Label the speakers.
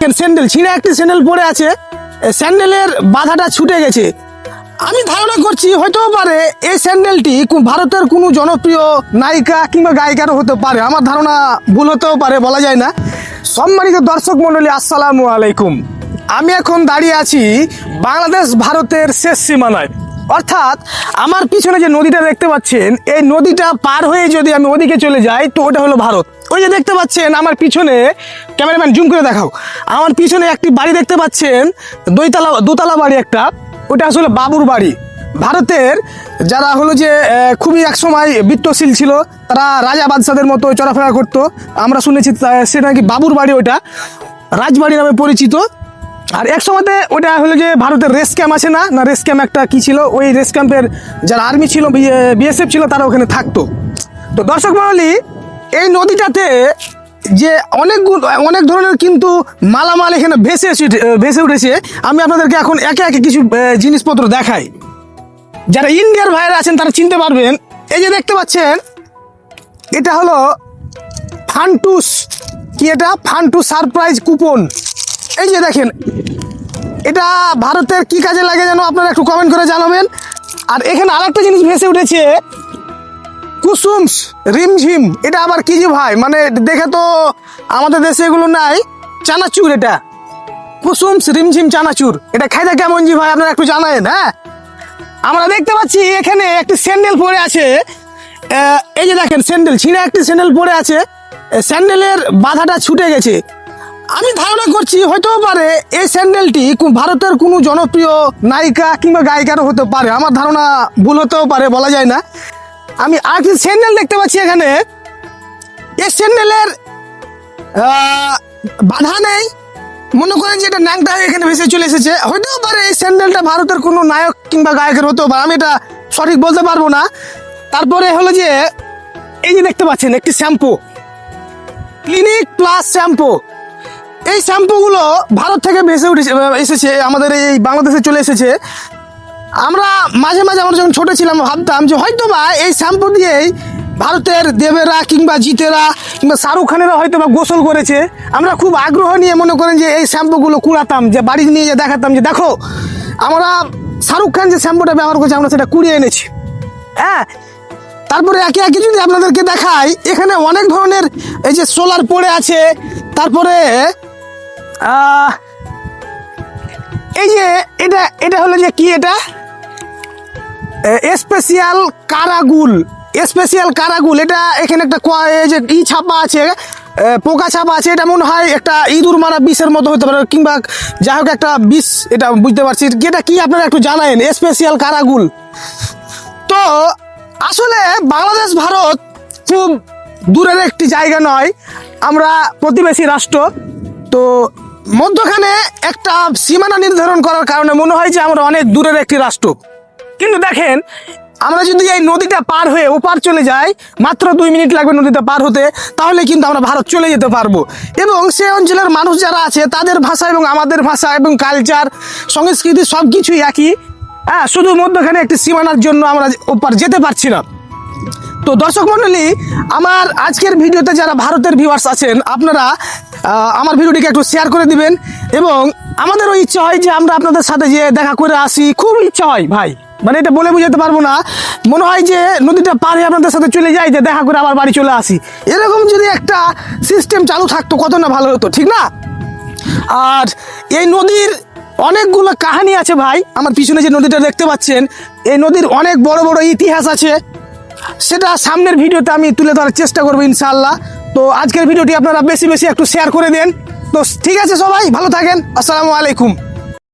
Speaker 1: Sandal ছিঁড়ে একটি sandal পড়ে আছে, স্যান্ডেলের বাধাটা ছুটে গেছে। আমি ধারণা করছি হয়তো পারে এই স্যান্ডেলটি ভারতের কোনো জনপ্রিয় নায়িকা কিংবা গায়িকারও হতে পারে। আমার ধারণা ভুল হতেও পারে, বলা যায় না। সম্মানিত দর্শক মণ্ডলী, আসসালামু আলাইকুম। আমি এখন দাঁড়িয়ে আছি বাংলাদেশ ভারতের শেষ সীমানায়, অর্থাৎ আমার পিছনে যে নদীটা দেখতে পাচ্ছেন, এই নদীটা পার হয়ে যদি আমি ওদিকে চলে যাই তো ওটা হলো ভারত। ওই যে দেখতে পাচ্ছেন আমার পিছনে, ক্যামেরাম্যান জুম করে দেখাও, আমার পিছনে একটি বাড়ি দেখতে পাচ্ছেন, দোতলা বাড়ি একটা, ওটা আসলে বাবুর বাড়ি। ভারতের যারা হলো যে খুবই একসময় বিত্তশীল ছিল, তারা রাজা বাদশাদের মতো চলাফেরা করতো। আমরা শুনেছি সেটা নাকি বাবুর বাড়ি, ওটা রাজবাড়ি নামে পরিচিত। আর এক সময়তে ওটা হলো যে ভারতের রেস ক্যাম্প আছে না, রেস ক্যাম্প একটা কি ছিল, ওই রেস ক্যাম্পের যারা আর্মি ছিল, বিএসএফ ছিল, তারা ওখানে থাকতো। তো দর্শক মণ্ডলী, এই নদীটাতে যে অনেক ধরনের কিন্তু মালামাল এখানে ভেসে উঠেছে। আমি আপনাদেরকে এখন একে একে কিছু জিনিসপত্র দেখাই, যারা ইন্ডিয়ার ভাইরা আছেন তারা চিনতে পারবেন। এই যে দেখতে পাচ্ছেন, এটা হলো ফান্টুস, কি এটা, ফান্টুস সারপ্রাইজ কুপন। এই যে দেখেন, এটা ভারতের কি কাজে লাগে যেন, আপনারা একটু কমেন্ট করে জানাবেন। আর এখানে আরেকটা জিনিস ভেসে উঠেছে, কুসুমস রিমঝিম। এটা আবার কি যে ভাই, মানে দেখে তো আমাদের দেশে এগুলো নাই। চানাচুর, এটা কুসুমস রিমঝিম চানাচুর। এটা খাইতে কেমন জি ভাই, আপনারা একটু জানাবেন। হ্যাঁ, আমরা দেখতে পাচ্ছি এখানে একটি স্যান্ডেল পড়ে আছে। এই যে দেখেন, স্যান্ডেল ছিঁড়ে একটি স্যান্ডেল পড়ে আছে, স্যান্ডেলের বাধাটা ছুটে গেছে। আমি ধারণা করছি হয়তো পারে এই স্যান্ডেলটি ভারতের কোনো জনপ্রিয় নায়িকা কিংবা গায়িকারও হতে পারে। আমার ধারণা ভুল হতেও পারে, বলা যায় না। আমি আর কি স্যান্ডেল দেখতে পাচ্ছি এখানে, এই স্যান্ডেলের বাধা নেই। মনে করেন যে এটা ন্যাংটা এখানে ভেসে চলে এসেছে। হতেও পারে এই স্যান্ডেলটা ভারতের কোনো নায়ক কিংবা গায়কের হতেও পারে, আমি এটা সঠিক বলতে পারবো না। তারপরে হলো যে এই যে দেখতে পাচ্ছেন একটি শ্যাম্পু, ক্লিনিক প্লাস শ্যাম্পু। এই শ্যাম্পুগুলো ভারত থেকে ভেসে এসেছে, আমাদের এই বাংলাদেশে চলে এসেছে। আমরা মাঝে মাঝে, আমরা যখন ছোটো ছিলাম, ভাবতাম যে হয়তো বা এই শ্যাম্পু দিয়েই ভারতের দেবেরা কিংবা জিতেরা কিংবা শাহরুখ খানেরা হয়তো বা গোসল করেছে। আমরা খুব আগ্রহ নিয়ে মনে করেন যে এই শ্যাম্পুগুলো কুড়াতাম, যে বাড়ি নিয়ে যে দেখাতাম যে দেখো আমরা শাহরুখ খান যে শ্যাম্পুটা ব্যবহার করছে, আমরা সেটা কুড়িয়ে এনেছি। হ্যাঁ, তারপরে একে একে যদি আপনাদেরকে দেখাই, এখানে অনেক ধরনের এই যে সোলার পড়ে আছে। তারপরে এই যে এটা হলো যে কি, এটা স্পেশাল কারাগুল, স্পেশাল কারাগুল। এটা এখানে একটা যে ছাপা আছে, পোকা ছাপা আছে। এটা মনে হয় একটা ইঁদুর মারা বিষের মতো হতে পারে, কিংবা যাই হোক একটা বিষ, এটা বুঝতে পারছি। এটা কি আপনারা একটু জানায়েন, স্পেশাল কারাগুল। তো আসলে বাংলাদেশ ভারত খুব দূরের একটি জায়গা নয়, আমরা প্রতিবেশী রাষ্ট্র। তো মধ্যখানে একটা সীমানা নির্ধারণ করার কারণে মনে হয় যে আমরা অনেক দূরের একটি রাষ্ট্র। কিন্তু দেখেন, আমরা যদি এই নদীটা পার হয়ে ওপার চলে যাই, মাত্র 2 মিনিট লাগবে নদীটা পার হতে, তাহলে কিন্তু আমরা ভারত চলে যেতে পারবো। এবং সেই অঞ্চলের মানুষ যারা আছে, তাদের ভাষা এবং আমাদের ভাষা এবং কালচার, সংস্কৃতি সব কিছুই একই। হ্যাঁ, শুধু মধ্যখানে একটি সীমানার জন্য আমরা ওপার যেতে পারছি না। তো দর্শক মণ্ডলী, আমার আজকের ভিডিওতে যারা ভারতের ভিউয়ার্স আছেন, আপনারা আমার ভিডিওটিকে একটু শেয়ার করে দিবেন। এবং আমাদেরও ইচ্ছা হয় যে আমরা আপনাদের সাথে যে দেখা করে আসি, খুব ইচ্ছা হয় ভাই, মানে এটা বলে বুঝাতে পারবো না। মনে হয় যে নদীটা পার হয়ে আপনাদের সাথে চলে যাই, যে দেখা করে আবার বাড়ি চলে আসি। এরকম যদি একটা সিস্টেম চালু থাকতো কত না ভালো হতো, ঠিক না? আর এই নদীর অনেকগুলো কাহিনী আছে ভাই। আমার পিছনে যে নদীটা দেখতে পাচ্ছেন, এই নদীর অনেক বড় বড় ইতিহাস আছে। সেটা সামনের ভিডিওতে আমি তুলে ধরার চেষ্টা করবো ইনশাআল্লাহ। তো আজকের ভিডিওটি আপনারা বেশি বেশি একটু শেয়ার করে দেন। তো ঠিক আছে, সবাই ভালো থাকেন, আসসালামু আলাইকুম।